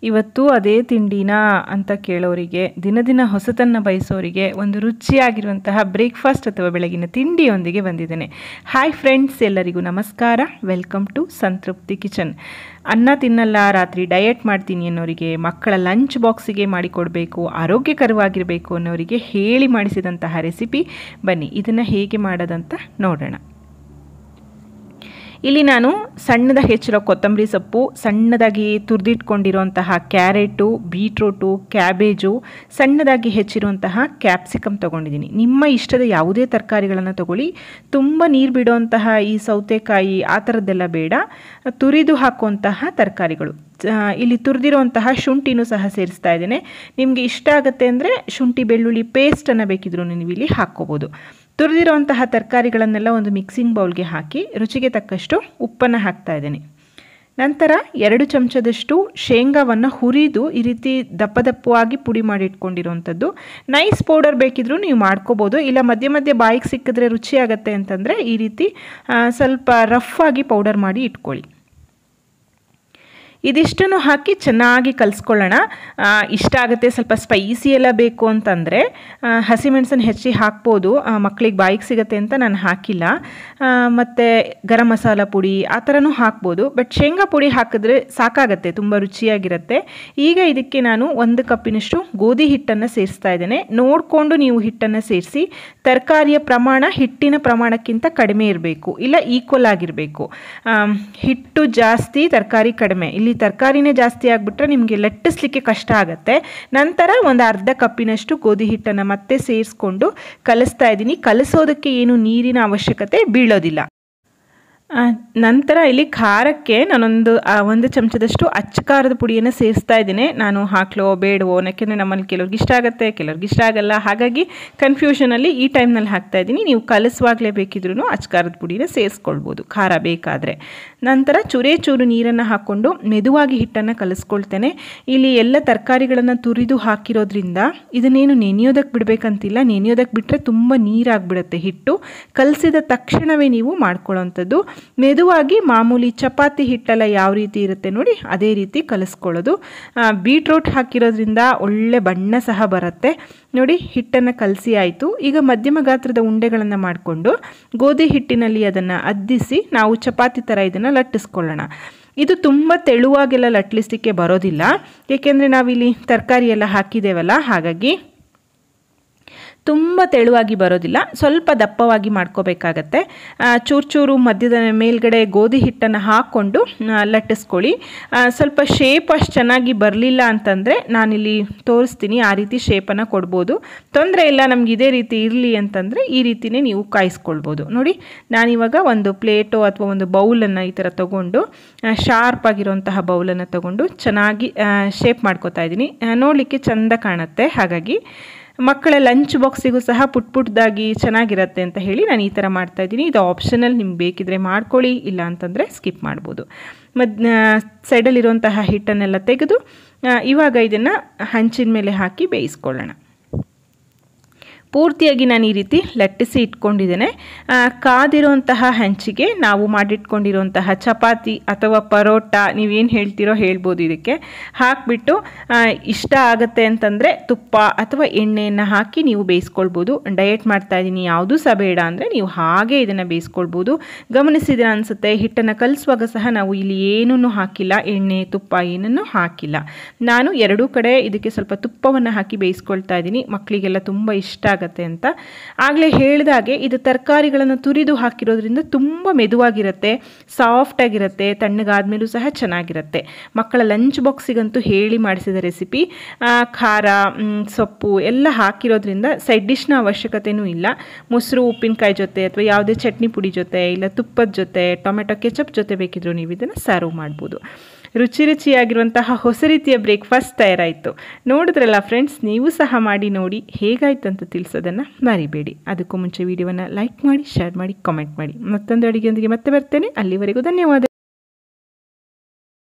ಇವತ್ತು ಅದೇ ತಿಂಡಿನಾ ಅಂತ ಕೇಳೋರಿಗೆ, ದಿನ ದಿನ ಹೊಸತನ್ನು ಬಯಸೋರಿಗೆ ಒಂದು ರುಚಿಯಾಗಿರುವಂತಹ ಬ್ರೇಕ್ಫಾಸ್ಟ್ ಅಥವಾ ಬೆಳಗಿನ ತಿಂಡಿಯೊಂದಿಗೆ ಬಂದಿದ್ದೇನೆ. ಹಾಯ್ ಫ್ರೆಂಡ್ಸ್, ಎಲ್ಲರಿಗೂ ನಮಸ್ಕಾರ. ವೆಲ್ಕಮ್ ಟು ಸಂತೃಪ್ತಿ ಕಿಚನ್. ಅನ್ನ ತಿನ್ನಲ್ಲ, ರಾತ್ರಿ ಡಯಟ್ ಮಾಡ್ತೀನಿ ಅನ್ನೋರಿಗೆ, ಮಕ್ಕಳ ಲಂಚ್ ಬಾಕ್ಸಿಗೆ ಮಾಡಿಕೊಡಬೇಕು, ಆರೋಗ್ಯಕರವಾಗಿರಬೇಕು ಅನ್ನೋರಿಗೆ ಹೇಳಿ ಮಾಡಿಸಿದಂತಹ ರೆಸಿಪಿ. ಬನ್ನಿ ಇದನ್ನು ಹೇಗೆ ಮಾಡೋದಂತ ನೋಡೋಣ. ಇಲ್ಲಿ ನಾನು ಸಣ್ಣದಾಗಿ ಹೆಚ್ಚಿರೋ ಕೊತ್ತಂಬರಿ ಸೊಪ್ಪು, ಸಣ್ಣದಾಗಿ ತುರಿದಿಟ್ಕೊಂಡಿರುವಂತಹ ಕ್ಯಾರೆಟು, ಬೀಟ್ರೂಟು, ಕ್ಯಾಬೇಜು, ಸಣ್ಣದಾಗಿ ಹೆಚ್ಚಿರುವಂತಹ ಕ್ಯಾಪ್ಸಿಕಮ್ ತೊಗೊಂಡಿದ್ದೀನಿ. ನಿಮ್ಮ ಇಷ್ಟದ ಯಾವುದೇ ತರಕಾರಿಗಳನ್ನು ತೊಗೊಳ್ಳಿ. ತುಂಬ ನೀರು ಬಿಡುವಂತಹ ಈ ಸೌತೆಕಾಯಿ ಆ ಥರದ್ದೆಲ್ಲ ಬೇಡ, ತುರಿದು ಹಾಕುವಂತಹ ತರಕಾರಿಗಳು. ಇಲ್ಲಿ ತುರಿದಿರುವಂತಹ ಶುಂಠಿನೂ ಸಹ ಸೇರಿಸ್ತಾ ಇದ್ದೇನೆ. ನಿಮಗೆ ಇಷ್ಟ ಆಗುತ್ತೆ ಅಂದರೆ ಶುಂಠಿ ಬೆಳ್ಳುಳ್ಳಿ ಪೇಸ್ಟನ್ನು ಬೇಕಿದ್ರೂ ನೀವು ಇಲ್ಲಿ ಹಾಕ್ಕೋಬೋದು. ತುರಿದಿರುವಂತಹ ತರಕಾರಿಗಳನ್ನೆಲ್ಲ ಒಂದು ಮಿಕ್ಸಿಂಗ್ ಬೌಲ್ಗೆ ಹಾಕಿ ರುಚಿಗೆ ತಕ್ಕಷ್ಟು ಉಪ್ಪನ್ನು ಹಾಕ್ತಾ ಇದ್ದೇನೆ. ನಂತರ 2 ಚಮಚದಷ್ಟು ಶೇಂಗಾವನ್ನು ಹುರಿದು ಈ ರೀತಿ ದಪ್ಪ ದಪ್ಪವಾಗಿ ಪುಡಿ ಮಾಡಿ ಇಟ್ಕೊಂಡಿರುವಂಥದ್ದು. ನೈಸ್ ಪೌಡರ್ ಬೇಕಿದ್ರೂ ನೀವು ಮಾಡ್ಕೋಬೋದು, ಇಲ್ಲ ಮಧ್ಯೆ ಮಧ್ಯೆ ಬಾಯಿಗೆ ಸಿಕ್ಕಿದ್ರೆ ರುಚಿಯಾಗತ್ತೆ ಅಂತಂದರೆ ಈ ರೀತಿ ಸ್ವಲ್ಪ ರಫ್ ಆಗಿ ಪೌಡರ್ ಮಾಡಿ ಇಟ್ಕೊಳ್ಳಿ. ಇದಿಷ್ಟನ್ನು ಹಾಕಿ ಚೆನ್ನಾಗಿ ಕಲಿಸ್ಕೊಳ್ಳೋಣ. ಇಷ್ಟ ಆಗುತ್ತೆ, ಸ್ವಲ್ಪ ಸ್ಪೈಸಿ ಎಲ್ಲ ಬೇಕು ಅಂತಂದರೆ ಹಸಿಮೆಣಸನ್ನು ಹೆಚ್ಚಿ ಹಾಕ್ಬೋದು. ಮಕ್ಕಳಿಗೆ ಬಾಯಿಗೆ ಸಿಗುತ್ತೆ ಅಂತ ನಾನು ಹಾಕಿಲ್ಲ. ಮತ್ತು ಗರಂ ಮಸಾಲ ಪುಡಿ ಆ ಥರನೂ ಹಾಕ್ಬೋದು, ಬಟ್ ಶೇಂಗಾ ಪುಡಿ ಹಾಕಿದ್ರೆ ಸಾಕಾಗತ್ತೆ, ತುಂಬ ರುಚಿಯಾಗಿರುತ್ತೆ. ಈಗ ಇದಕ್ಕೆ ನಾನು 1 ಕಪ್ಪಿನಷ್ಟು ಗೋಧಿ ಹಿಟ್ಟನ್ನು ಸೇರಿಸ್ತಾ ಇದ್ದೇನೆ. ನೋಡಿಕೊಂಡು ನೀವು ಹಿಟ್ಟನ್ನು ಸೇರಿಸಿ. ತರಕಾರಿಯ ಪ್ರಮಾಣ ಹಿಟ್ಟಿನ ಪ್ರಮಾಣಕ್ಕಿಂತ ಕಡಿಮೆ ಇರಬೇಕು, ಇಲ್ಲ ಈಕ್ವಲ್ ಆಗಿರಬೇಕು. ಹಿಟ್ಟು ಜಾಸ್ತಿ ತರಕಾರಿ ಕಡಿಮೆ. ಇಲ್ಲಿ ತರಕಾರಿನೇ ಜಾಸ್ತಿ ಆಗಿಬಿಟ್ರೆ ನಿಮಗೆ ಲಟ್ಟಿಸ್ಲಿಕ್ಕೆ ಕಷ್ಟ ಆಗುತ್ತೆ. ನಂತರ 1/2 ಕಪ್ಪಿನಷ್ಟು ಗೋಧಿ ಹಿಟ್ಟನ್ನು ಮತ್ತೆ ಸೇರಿಸ್ಕೊಂಡು ಕಲಿಸ್ತಾ ಇದ್ದೀನಿ. ಕಲಿಸೋದಕ್ಕೆ ಏನು ನೀರಿನ ಅವಶ್ಯಕತೆ ಬೀಳೋದಿಲ್ಲ. ನಂತರ ಇಲ್ಲಿ ಖಾರಕ್ಕೆ ನಾನೊಂದು 1 ಚಮಚದಷ್ಟು ಅಚ್ಚ ಖಾರದ ಪುಡಿಯನ್ನು ಸೇರಿಸ್ತಾ ಇದ್ದೀನಿ. ನಾನು ಹಾಕ್ಲೋ ಬೇಡವೋ, ಯಾಕೆಂದರೆ ನಮ್ಮಲ್ಲಿ ಕೆಲವ್ರಿಗೆ ಇಷ್ಟ ಆಗುತ್ತೆ, ಕೆಲವ್ರಿಗೆ ಇಷ್ಟ ಆಗಲ್ಲ. ಹಾಗಾಗಿ ಕನ್ಫ್ಯೂಷನಲ್ಲಿ ಈ ಟೈಮ್ನಲ್ಲಿ ಹಾಕ್ತಾ ಇದ್ದೀನಿ. ನೀವು ಕಲಿಸುವಾಗಲೇ ಬೇಕಿದ್ರೂ ಅಚ್ಚ ಖಾರದ ಪುಡಿನ ಸೇರಿಸ್ಕೊಳ್ಬೋದು ಖಾರ ಬೇಕಾದರೆ. ನಂತರ ಚೂರು ನೀರನ್ನು ಹಾಕ್ಕೊಂಡು ಮೆದುವಾಗಿ ಹಿಟ್ಟನ್ನು ಕಲಿಸ್ಕೊಳ್ತೇನೆ. ಇಲ್ಲಿ ಎಲ್ಲ ತರಕಾರಿಗಳನ್ನು ತುರಿದು ಹಾಕಿರೋದ್ರಿಂದ ಇದನ್ನೇನು ನೆನೆಯೋದಕ್ಕೆ ಬಿಡಬೇಕಂತಿಲ್ಲ. ನೆನೆಯೋದಕ್ಕೆ ಬಿಟ್ಟರೆ ತುಂಬ ನೀರಾಗಿಬಿಡುತ್ತೆ ಹಿಟ್ಟು. ಕಲಸಿದ ತಕ್ಷಣವೇ ನೀವು ಮಾಡ್ಕೊಳ್ಳೋವಂಥದ್ದು. ಮೆದುವಾಗಿ ಮಾಮೂಲಿ ಚಪಾತಿ ಹಿಟ್ಟೆಲ್ಲ ಯಾವ ರೀತಿ ಇರುತ್ತೆ ನೋಡಿ, ಅದೇ ರೀತಿ ಕಲಿಸ್ಕೊಳ್ಳೋದು. ಬೀಟ್ರೂಟ್ ಹಾಕಿರೋದ್ರಿಂದ ಒಳ್ಳೆ ಬಣ್ಣ ಸಹ ಬರುತ್ತೆ ನೋಡಿ. ಹಿಟ್ಟನ್ನು ಕಲಸಿ ಆಯಿತು. ಈಗ ಮಧ್ಯಮ ಗಾತ್ರದ ಉಂಡೆಗಳನ್ನು ಮಾಡಿಕೊಂಡು ಗೋಧಿ ಹಿಟ್ಟಿನಲ್ಲಿ ಅದನ್ನು ಅದ್ದಿಸಿ ನಾವು ಚಪಾತಿ ಥರ ಇದನ್ನು ಲಟ್ಟಿಸ್ಕೊಳ್ಳೋಣ. ಇದು ತುಂಬ ತೆಳುವಾಗೆಲ್ಲ ಲಟ್ಲಿಸಲಿಕ್ಕೆ ಬರೋದಿಲ್ಲ, ಏಕೆಂದರೆ ನಾವಿಲ್ಲಿ ತರಕಾರಿ ಎಲ್ಲ ಹಾಕಿದ್ದೇವಲ್ಲ, ಹಾಗಾಗಿ ತುಂಬ ತೆಳುವಾಗಿ ಬರೋದಿಲ್ಲ. ಸ್ವಲ್ಪ ದಪ್ಪವಾಗಿ ಮಾಡ್ಕೋಬೇಕಾಗತ್ತೆ. ಚೂರು ಮಧ್ಯದ ಮೇಲ್ಗಡೆ ಗೋಧಿ ಹಿಟ್ಟನ್ನು ಹಾಕ್ಕೊಂಡು ಲಟ್ಟಿಸ್ಕೊಳ್ಳಿ. ಸ್ವಲ್ಪ ಶೇಪ್ ಅಷ್ಟು ಚೆನ್ನಾಗಿ ಬರಲಿಲ್ಲ ಅಂತಂದರೆ ನಾನಿಲ್ಲಿ ತೋರಿಸ್ತೀನಿ, ಆ ರೀತಿ ಶೇಪನ್ನು ಕೊಡ್ಬೋದು, ತೊಂದರೆ ಇಲ್ಲ. ನಮ್ಗೆ ಇದೇ ರೀತಿ ಇರಲಿ ಅಂತಂದರೆ ಈ ರೀತಿಯೇ ನೀವು ಕಾಯಿಸ್ಕೊಳ್ಬೋದು. ನೋಡಿ, ನಾನಿವಾಗ ಒಂದು ಪ್ಲೇಟು ಅಥವಾ ಒಂದು ಬೌಲನ್ನು ಈ ಥರ ತೊಗೊಂಡು, ಶಾರ್ಪ್ ಆಗಿರುವಂತಹ ಬೌಲನ್ನು ತೊಗೊಂಡು ಚೆನ್ನಾಗಿ ಶೇಪ್ ಮಾಡ್ಕೋತಾ ಇದ್ದೀನಿ. ನೋಡಲಿಕ್ಕೆ ಚೆಂದ ಕಾಣುತ್ತೆ. ಹಾಗಾಗಿ ಮಕ್ಕಳ ಲಂಚ್ ಬಾಕ್ಸಿಗೂ ಸಹ ಪುಟ್ಟದಾಗಿ ಚೆನ್ನಾಗಿರುತ್ತೆ ಅಂತ ಹೇಳಿ ನಾನು ಈ ಥರ ಮಾಡ್ತಾಯಿದ್ದೀನಿ. ಇದು ಆಪ್ಷನಲ್, ನಿಮ್ಗೆ ಬೇಕಿದ್ರೆ ಮಾಡ್ಕೊಳ್ಳಿ, ಇಲ್ಲ ಅಂತಂದರೆ ಸ್ಕಿಪ್ ಮಾಡ್ಬೋದು. ಸೈಡಲ್ಲಿರುವಂತಹ ಹಿಟ್ಟನ್ನೆಲ್ಲ ತೆಗೆದು ಇವಾಗ ಇದನ್ನು ಹಂಚಿನ ಮೇಲೆ ಹಾಕಿ ಬೇಯಿಸ್ಕೊಳ್ಳೋಣ. ಪೂರ್ತಿಯಾಗಿ ನಾನು ಈ ರೀತಿ ಲಟ್ಟಿಸಿ ಇಟ್ಕೊಂಡಿದ್ದೇನೆ. ಕಾದಿರುವಂತಹ ಹಂಚಿಗೆ ನಾವು ಮಾಡಿಟ್ಕೊಂಡಿರುವಂತಹ ಚಪಾತಿ ಅಥವಾ ಪರೋಟ, ನೀವೇನು ಹೇಳ್ತೀರೋ ಹೇಳ್ಬೋದು, ಇದಕ್ಕೆ ಹಾಕಿಬಿಟ್ಟು ಇಷ್ಟ ಆಗುತ್ತೆ ಅಂತಂದರೆ ತುಪ್ಪ ಅಥವಾ ಎಣ್ಣೆಯನ್ನು ಹಾಕಿ ನೀವು ಬೇಯಿಸ್ಕೊಳ್ಬೋದು. ಡಯಟ್ ಮಾಡ್ತಾಯಿದ್ದೀನಿ ಯಾವುದೂ ಸಹ ಬೇಡ ಅಂದರೆ ನೀವು ಹಾಗೆ ಇದನ್ನು ಬೇಯಿಸ್ಕೊಳ್ಬೋದು. ಗಮನಿಸಿದ್ರೆ ಅನಿಸುತ್ತೆ, ಹಿಟ್ಟನ್ನು ಕಲಿಸುವಾಗ ಸಹ ನಾವು ಇಲ್ಲಿ ಏನೂ ಹಾಕಿಲ್ಲ, ಎಣ್ಣೆ ತುಪ್ಪ ಏನನ್ನೂ ಹಾಕಿಲ್ಲ. ನಾನು 2 ಕಡೆ ಇದಕ್ಕೆ ಸ್ವಲ್ಪ ತುಪ್ಪವನ್ನು ಹಾಕಿ ಬೇಯಿಸ್ಕೊಳ್ತಾ ಇದ್ದೀನಿ. ಮಕ್ಕಳಿಗೆಲ್ಲ ತುಂಬ ಇಷ್ಟ ಆಗುತ್ತೆ ಅಂತ. ಆಗಲೇ ಹೇಳಿದಾಗೆ ಇದು ತರಕಾರಿಗಳನ್ನು ತುರಿದು ಹಾಕಿರೋದ್ರಿಂದ ತುಂಬ ಮೆದುವಾಗಿರುತ್ತೆ, ಸಾಫ್ಟ್ ಆಗಿರುತ್ತೆ, ತಣ್ಣಗಾದ್ಮೇಲೂ ಸಹ ಚೆನ್ನಾಗಿರುತ್ತೆ. ಮಕ್ಕಳ ಲಂಚ್ ಬಾಕ್ಸಿಗಂತೂ ಹೇಳಿ ಮಾಡಿಸಿದ ರೆಸಿಪಿ. ಖಾರ ಸೊಪ್ಪು ಎಲ್ಲ ಹಾಕಿರೋದ್ರಿಂದ ಸೈಡ್ ಡಿಶ್ನ ಅವಶ್ಯಕತೆಯೂ ಇಲ್ಲ. ಮೊಸರು ಉಪ್ಪಿನಕಾಯಿ ಜೊತೆ ಅಥವಾ ಯಾವುದೇ ಚಟ್ನಿ ಪುಡಿ ಜೊತೆ, ಇಲ್ಲ ತುಪ್ಪದ ಜೊತೆ, ಟೊಮೆಟೊ ಕೆಚಪ್ ಜೊತೆ ಬೇಕಿದ್ರೂ ನೀವು ಇದನ್ನು ಸರ್ವ್ ಮಾಡ್ಬೋದು. ರುಚಿಯಾಗಿರುವಂತಹ ಹೊಸ ರೀತಿಯ ಬ್ರೇಕ್ಫಾಸ್ಟ್ ತಯಾರಾಯಿತು. ನೋಡಿದ್ರಲ್ಲ ಫ್ರೆಂಡ್ಸ್, ನೀವು ಸಹ ಮಾಡಿ ನೋಡಿ, ಹೇಗಾಯ್ತು ಅಂತ ತಿಳಿಸೋದನ್ನು ಮರಿಬೇಡಿ. ಅದಕ್ಕೂ ಮುಂಚೆ ವಿಡಿಯೋವನ್ನು ಲೈಕ್ ಮಾಡಿ, ಶೇರ್ ಮಾಡಿ, ಕಾಮೆಂಟ್ ಮಾಡಿ. ಮತ್ತೊಂದು ಅಡುಗೆಯೊಂದಿಗೆ ಮತ್ತೆ ಬರ್ತೇನೆ. ಅಲ್ಲಿವರೆಗೂ ಧನ್ಯವಾದ.